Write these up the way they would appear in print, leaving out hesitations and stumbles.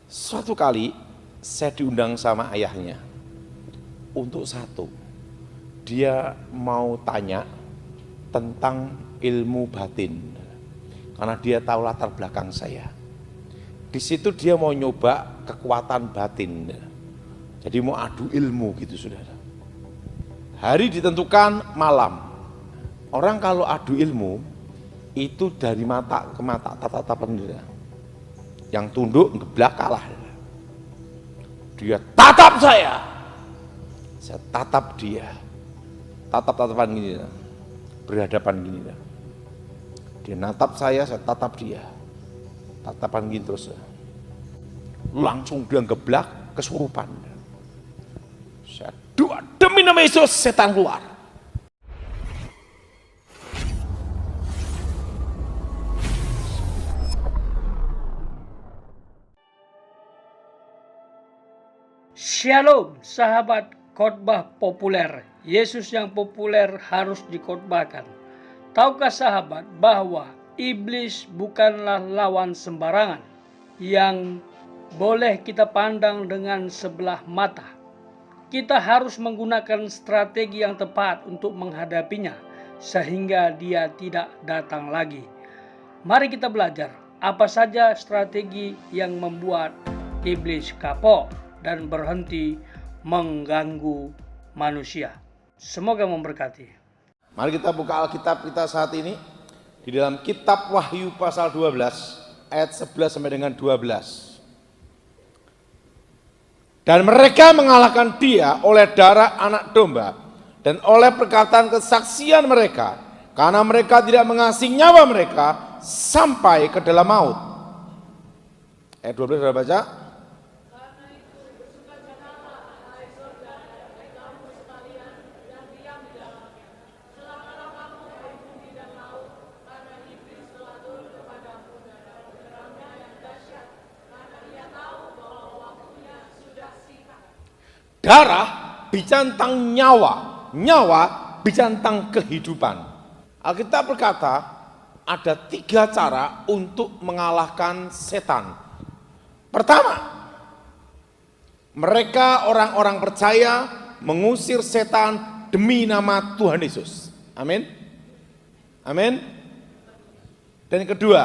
Suatu kali saya diundang sama ayahnya untuk satu. Dia mau tanya tentang ilmu batin. Karena dia tahu latar belakang saya. Di situ dia mau nyoba kekuatan batin. Jadi mau adu ilmu gitu, saudara. Hari ditentukan malam. Orang kalau adu ilmu itu dari mata ke mata, tatapan dia. Yang tunduk ngeblak kalah. Dia tatap saya tatap dia, tatap-tatapan gini, berhadapan gini. Dia natap saya tatap dia, tatapan gini terus. Langsung dia ngeblak, kesurupan. Saya doa demi nama Yesus, setan keluar. Shalom sahabat khotbah populer. Yesus yang populer harus dikhotbahkan. Tahukah sahabat bahwa iblis bukanlah lawan sembarangan yang boleh kita pandang dengan sebelah mata. Kita harus menggunakan strategi yang tepat untuk menghadapinya sehingga dia tidak datang lagi. Mari kita belajar apa saja strategi yang membuat iblis kapok dan berhenti mengganggu manusia. Semoga memberkati. Mari kita buka Alkitab kita saat ini di dalam kitab Wahyu pasal 12 ayat 11 sampai dengan 12. Dan mereka mengalahkan dia oleh darah anak domba dan oleh perkataan kesaksian mereka, karena mereka tidak mengasihi nyawa mereka sampai ke dalam maut. Ayat 12 sudah baca? Darah bicara tentang nyawa, nyawa bicara tentang kehidupan. Alkitab berkata ada 3 cara untuk mengalahkan setan. Pertama, mereka orang-orang percaya mengusir setan demi nama Tuhan Yesus. Amin. Amin. Dan yang kedua,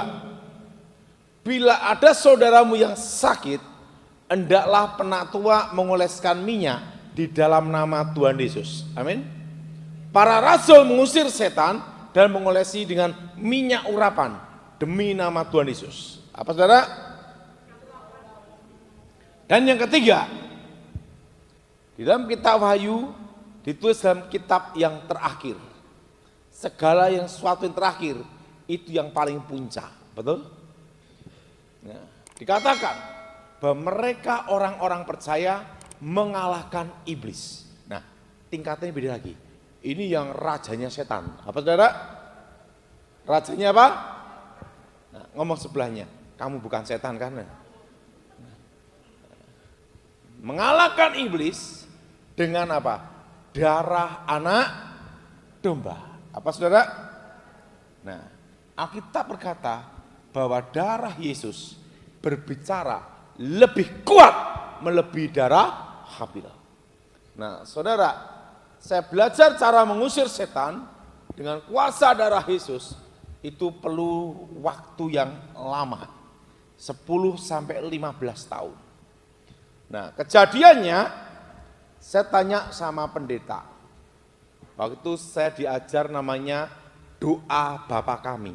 bila ada saudaramu yang sakit, hendaklah penatua mengoleskan minyak di dalam nama Tuhan Yesus. Amin. Para rasul mengusir setan dan mengolesi dengan minyak urapan demi nama Tuhan Yesus. Apa saudara? Dan yang ketiga, di dalam kitab Wahyu ditulis dalam kitab yang terakhir. Segala yang sesuatu yang terakhir itu yang paling puncak. Betul? Nah, dikatakan bahwa mereka orang-orang percaya mengalahkan iblis. Nah, tingkatnya beda lagi. Ini yang rajanya setan. Apa saudara? Rajanya apa? Nah, ngomong sebelahnya, kamu bukan setan kan? Mengalahkan iblis dengan apa? Darah anak domba. Apa saudara? Nah, Alkitab berkata bahwa darah Yesus berbicara lebih kuat melebihi darah Habil. Nah, saudara, saya belajar cara mengusir setan dengan kuasa darah Yesus itu perlu waktu yang lama, 10 sampai 15 tahun. Nah, kejadiannya saya tanya sama pendeta. Waktu itu saya diajar namanya doa Bapa Kami.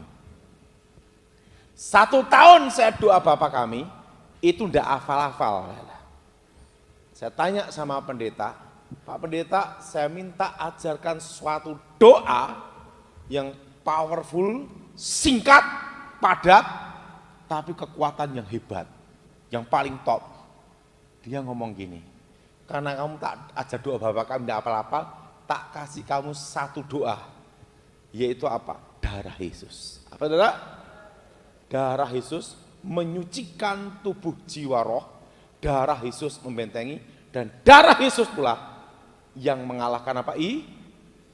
1 tahun saya doa Bapa Kami, itu ndak hafal-hafal. Saya tanya sama pendeta, Pak Pendeta, saya minta ajarkan suatu doa yang powerful, singkat, padat, tapi kekuatan yang hebat, yang paling top. Dia ngomong gini, karena kamu tak ajar doa Bapak Kami ndak hafal-hafal, tak kasih kamu satu doa, yaitu apa? Darah Yesus. Apa saudara? Darah Yesus menyucikan tubuh jiwa roh, darah Yesus membentengi, dan darah Yesus pula yang mengalahkan apa?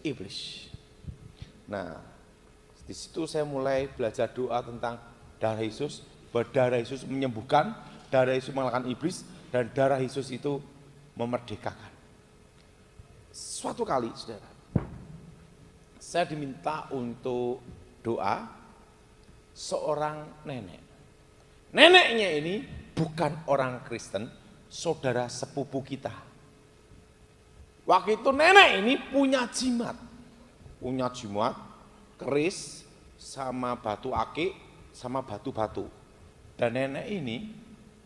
Iblis. Nah, di situ saya mulai belajar doa tentang darah Yesus, bahwa darah Yesus menyembuhkan, darah Yesus mengalahkan iblis, dan darah Yesus itu memerdekakan. Suatu kali, saudara, saya diminta untuk doa seorang nenek. Neneknya ini bukan orang Kristen, saudara sepupu kita. Waktu itu nenek ini punya jimat keris sama batu akik sama batu-batu. Dan nenek ini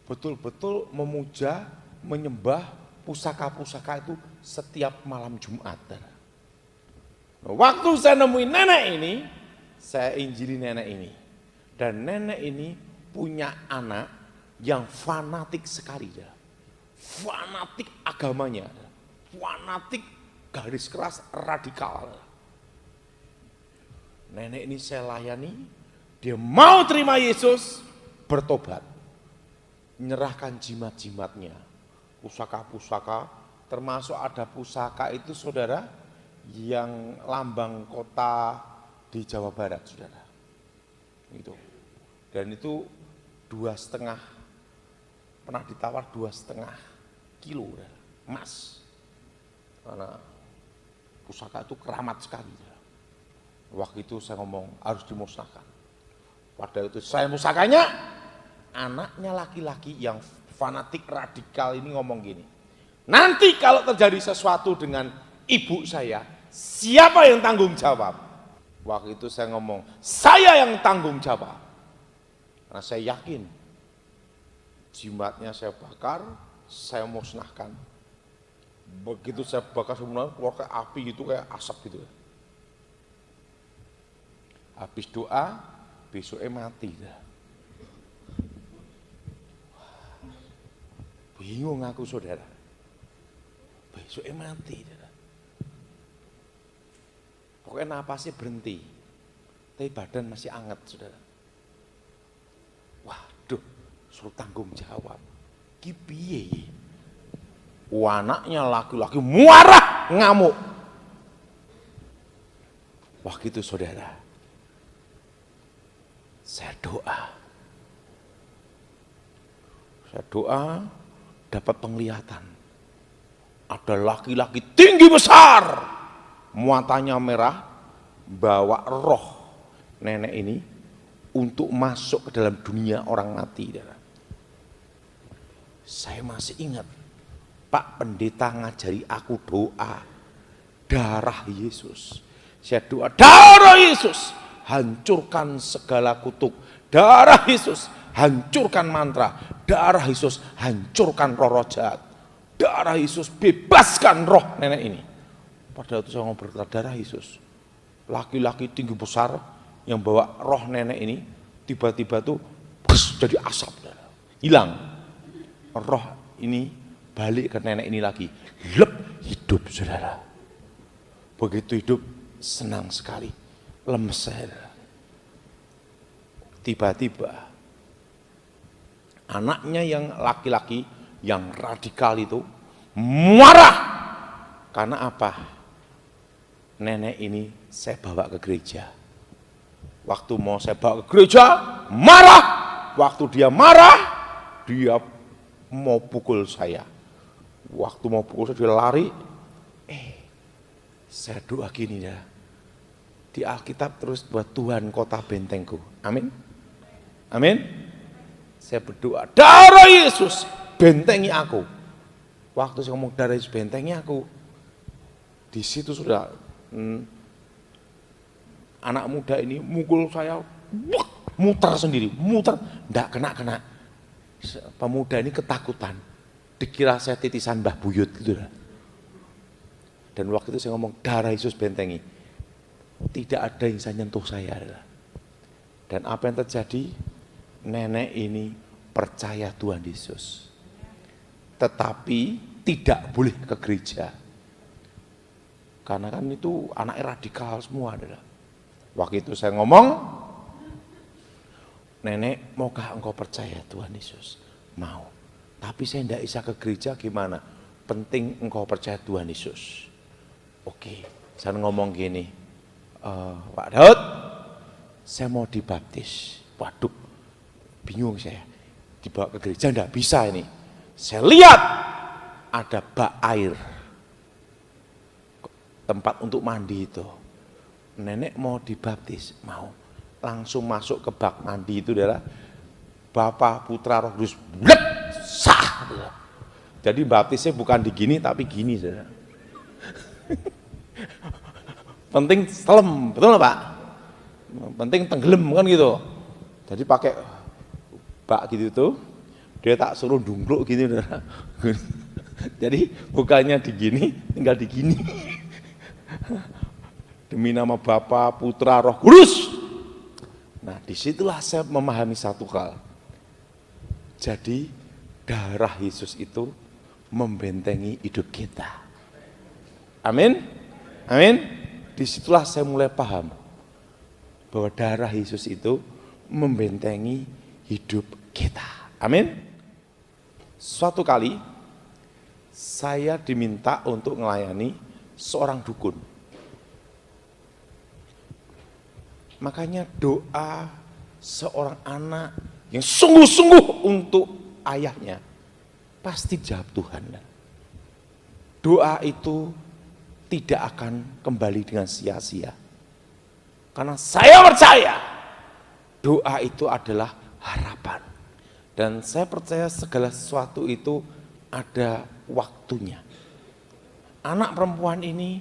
betul-betul memuja, menyembah pusaka-pusaka itu setiap malam Jumat. Waktu saya nemuin nenek ini, saya injili nenek ini. Dan nenek ini punya anak yang fanatik sekali. Fanatik agamanya. Fanatik garis keras radikal. Nenek ini saya layani, dia mau terima Yesus, bertobat. Menyerahkan jimat-jimatnya. Pusaka-pusaka, termasuk ada pusaka itu saudara, yang lambang kota di Jawa Barat, saudara. Itu. Dan itu 2,5, pernah ditawar 2,5 kilo emas. Karena pusaka itu keramat sekali. Waktu itu saya ngomong harus dimusnahkan. Pada itu saya musnahkannya, anaknya laki-laki yang fanatik radikal ini ngomong gini, nanti kalau terjadi sesuatu dengan ibu saya, siapa yang tanggung jawab? Waktu itu saya ngomong, saya yang tanggung jawab. Karena saya yakin jimatnya saya bakar, saya musnahkan. Begitu saya bakar semua, keluar kayak api gitu, kayak asap gitu. Habis doa, besoknya mati. Bingung aku, saudara. Besoknya mati. Pokoknya napasnya berhenti, tapi badan masih anget, saudara. Waduh, suruh tanggung jawab. Ki piye? Anaknya laki-laki marah, ngamuk. Waktu itu saudara, saya doa, dapat penglihatan. Ada laki-laki tinggi besar, muatannya merah, bawa roh nenek ini untuk masuk ke dalam dunia orang mati. Saya masih ingat, Pak Pendeta ngajari aku doa, darah Yesus. Saya doa, darah Yesus, hancurkan segala kutuk. Darah Yesus, hancurkan mantra. Darah Yesus, hancurkan roh-roh jahat. Darah Yesus, bebaskan roh nenek ini. Padahal itu saya ngobrol darah Yesus. Laki-laki tinggi besar yang bawa roh nenek ini, tiba-tiba tuh jadi asap. Hilang. Roh ini balik ke nenek ini lagi. Hidup, saudara. Begitu hidup, senang sekali. Lemes saya. Tiba-tiba anaknya yang laki-laki yang radikal itu marah. Karena apa? Nenek ini saya bawa ke gereja. Waktu mau saya bawa ke gereja, marah. Waktu dia marah, dia mau pukul saya. Waktu mau pukul saya, dia lari. Saya doa gini ya. Di Alkitab terus buat Tuhan kota bentengku. Amin. Amin. Saya berdoa, darah Yesus bentengi aku. Waktu saya ngomong darah Yesus bentengi aku, di situ sudah anak muda ini mukul saya, muter sendiri, enggak kena. Pemuda ini ketakutan, dikira saya titisan Mbah Buyut gitu. Dan waktu itu saya ngomong darah Yesus bentengi, tidak ada yang bisa nyentuh saya. Dan apa yang terjadi? Nenek ini percaya Tuhan Yesus, tetapi tidak boleh ke gereja, karena kan itu anaknya radikal semua. Waktu itu saya ngomong, nenek, maukah engkau percaya Tuhan Yesus? Mau, tapi saya tidak bisa ke gereja, gimana? Penting engkau percaya Tuhan Yesus. Oke, saya ngomong gini, Pak Daud, saya mau dibaptis. Waduh, bingung saya. dibawa ke gereja, enggak bisa ini. Saya lihat ada bak air, tempat untuk mandi itu. Nenek mau dibaptis, mau. Langsung masuk ke bak mandi itu adalah Bapa, Putra, Roh Kudus, blek, sah. Jadi baptisnya bukan digini tapi gini, saudara. Penting selam, betul nggak Pak? Penting tenggelam kan gitu. Jadi pakai bak gitu tuh, dia tak suruh dungkluk gini, saudara. Jadi bukannya digini, tinggal digini. Demi nama Bapa, Putra, Roh Kudus. Nah, disitulah saya memahami satu hal. Jadi darah Yesus itu membentengi hidup kita. Amin. Amin. Disitulah saya mulai paham bahwa darah Yesus itu membentengi hidup kita. Amin. Suatu kali saya diminta untuk melayani seorang dukun. Makanya doa seorang anak yang sungguh-sungguh untuk ayahnya pasti jawab Tuhan. Doa itu tidak akan kembali dengan sia-sia. Karena saya percaya doa itu adalah harapan. Dan saya percaya segala sesuatu itu ada waktunya. Anak perempuan ini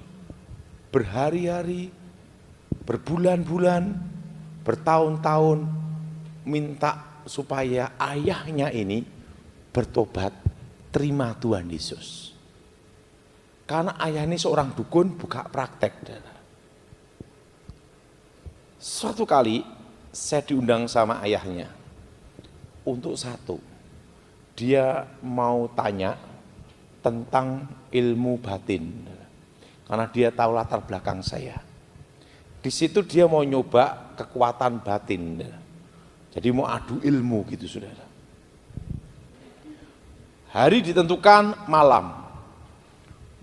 berhari-hari, berbulan-bulan, bertahun-tahun minta supaya ayahnya ini bertobat, terima Tuhan Yesus. Karena ayah ini seorang dukun, buka praktek. Suatu kali saya diundang sama ayahnya untuk satu, dia mau tanya tentang ilmu batin, karena dia tahu latar belakang saya. Di situ dia mau nyoba kekuatan batin, jadi mau adu ilmu gitu, saudara. Hari ditentukan malam.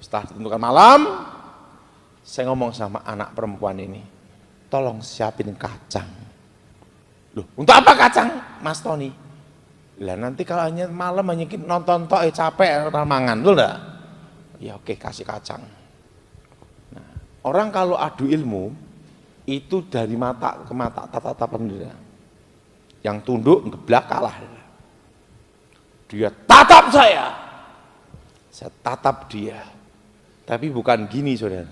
Setelah ditentukan malam, saya ngomong sama anak perempuan ini, tolong siapin kacang. Loh, untuk apa kacang, Mas Tony? Lah nanti kalau hanya malam hanya nonton tok capek ramangan, betul enggak? Ya oke, kasih kacang. Nah, orang kalau adu ilmu itu dari mata ke mata, tatapan dia. Yang tunduk ngeblak kalah. Dia tatap saya tatap dia. Tapi bukan gini, saudara.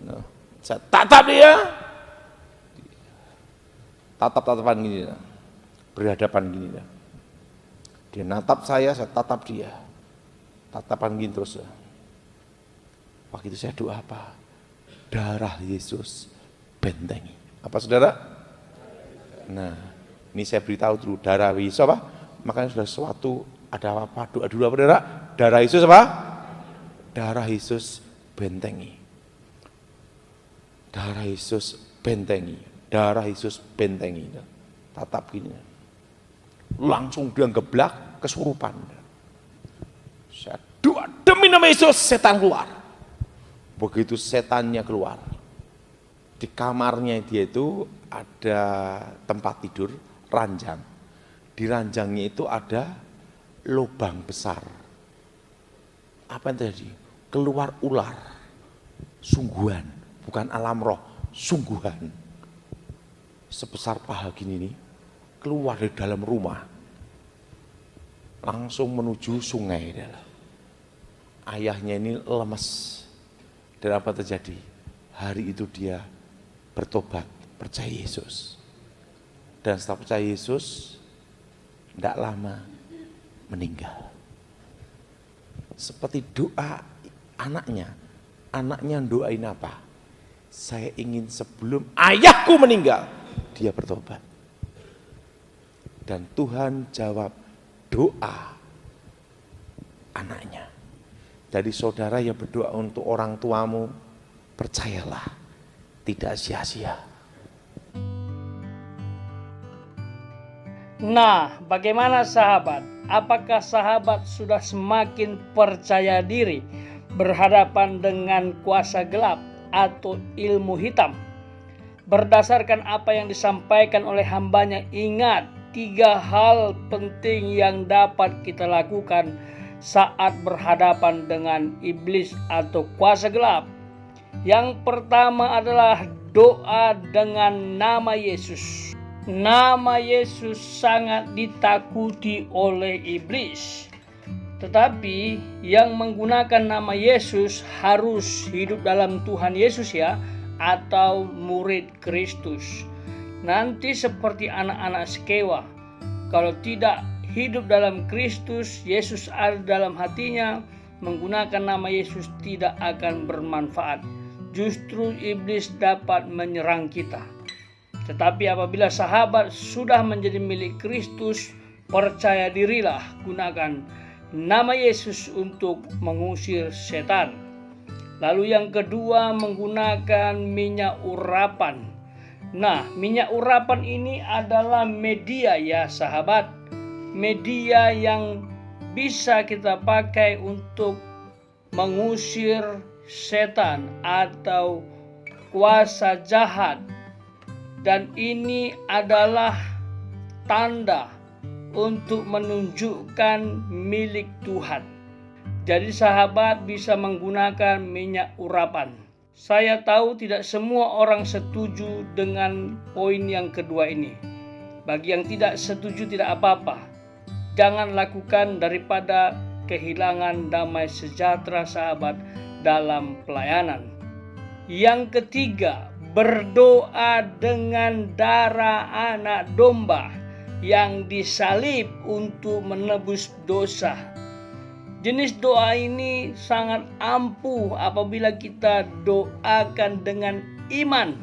No. Saya tatap dia, tatap-tatapan gini, berhadapan gini. Dia natap saya tatap dia, tatapan gini terus. Waktu itu saya doa apa? Darah Yesus bentengi. Apa saudara? Nah, ini saya beritahu dulu, darah Yesus apa? Makanya sudah sesuatu, ada apa? Doa dulu apa saudara? Darah Yesus apa? Darah Yesus bentengi. Darah Yesus bentengi. Darah Yesus bentengi. Tatap gini. Langsung dia geblak, kesurupan. Saya doa demi nama Yesus, setan keluar. Begitu setannya keluar, di kamarnya dia itu ada tempat tidur, ranjang. Di ranjangnya itu ada lubang besar. Apa yang terjadi? Keluar ular, sungguhan, bukan alam roh, sungguhan. Sebesar paha gini nih, keluar dari dalam rumah, langsung menuju sungai. Ayahnya ini lemes. Dan apa terjadi? Hari itu dia bertobat, percaya Yesus. Dan setelah percaya Yesus, tidak lama meninggal. Seperti doa anaknya doain apa? Saya ingin sebelum ayahku meninggal, dia bertobat. Dan Tuhan jawab doa anaknya. Jadi saudara yang berdoa untuk orang tuamu, percayalah, tidak sia-sia. Nah, bagaimana sahabat? Apakah sahabat sudah semakin percaya diri berhadapan dengan kuasa gelap atau ilmu hitam? Berdasarkan apa yang disampaikan oleh hambanya, ingat 3 hal penting yang dapat kita lakukan saat berhadapan dengan iblis atau kuasa gelap. Yang pertama adalah doa dengan nama Yesus. Nama Yesus sangat ditakuti oleh iblis. Tetapi yang menggunakan nama Yesus harus hidup dalam Tuhan Yesus ya, atau murid Kristus. Nanti seperti anak-anak Skewa, kalau tidak hidup dalam Kristus, Yesus ada dalam hatinya, menggunakan nama Yesus tidak akan bermanfaat. Justru iblis dapat menyerang kita. Tetapi apabila sahabat sudah menjadi milik Kristus, percaya dirilah, gunakan nama Yesus untuk mengusir setan. Lalu yang kedua, menggunakan minyak urapan. Nah, minyak urapan ini adalah media ya sahabat. Media yang bisa kita pakai untuk mengusir setan atau kuasa jahat. Dan ini adalah tanda untuk menunjukkan milik Tuhan. Jadi sahabat bisa menggunakan minyak urapan. Saya tahu tidak semua orang setuju dengan poin yang kedua ini. Bagi yang tidak setuju tidak apa-apa. Jangan lakukan daripada kehilangan damai sejahtera sahabat dalam pelayanan. Yang ketiga, berdoa dengan darah anak domba yang disalib untuk menebus dosa. Jenis doa ini sangat ampuh apabila kita doakan dengan iman.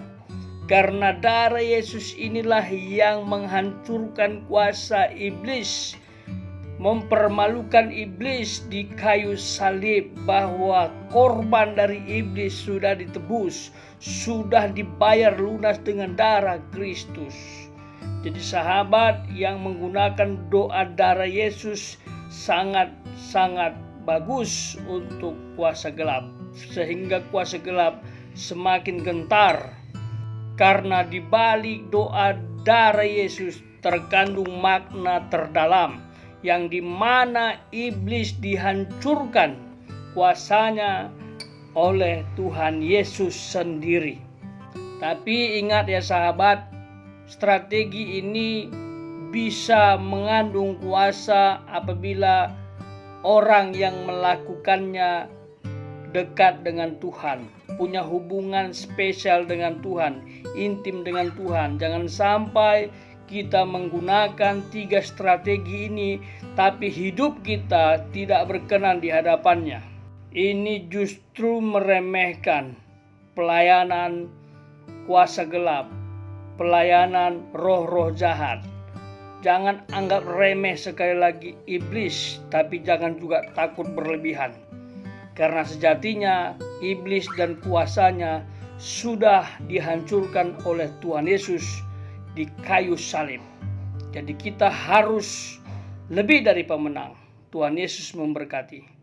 Karena darah Yesus inilah yang menghancurkan kuasa iblis, mempermalukan iblis di kayu salib, bahwa korban dari iblis sudah ditebus, sudah dibayar lunas dengan darah Kristus. Jadi sahabat yang menggunakan doa darah Yesus sangat bagus untuk kuasa gelap, sehingga kuasa gelap semakin gentar. Karena di balik doa darah Yesus terkandung makna terdalam, yang dimana iblis dihancurkan kuasanya oleh Tuhan Yesus sendiri. Tapi ingat ya sahabat, strategi ini bisa mengandung kuasa apabila orang yang melakukannya dekat dengan Tuhan, punya hubungan spesial dengan Tuhan, intim dengan Tuhan. Jangan sampai kita menggunakan 3 strategi ini, tapi hidup kita tidak berkenan di hadapannya. Ini justru meremehkan pelayanan kuasa gelap, pelayanan roh-roh jahat. Jangan anggap remeh sekali lagi iblis, tapi jangan juga takut berlebihan. Karena sejatinya iblis dan kuasanya sudah dihancurkan oleh Tuhan Yesus di kayu salib. Jadi kita harus lebih dari pemenang. Tuhan Yesus memberkati.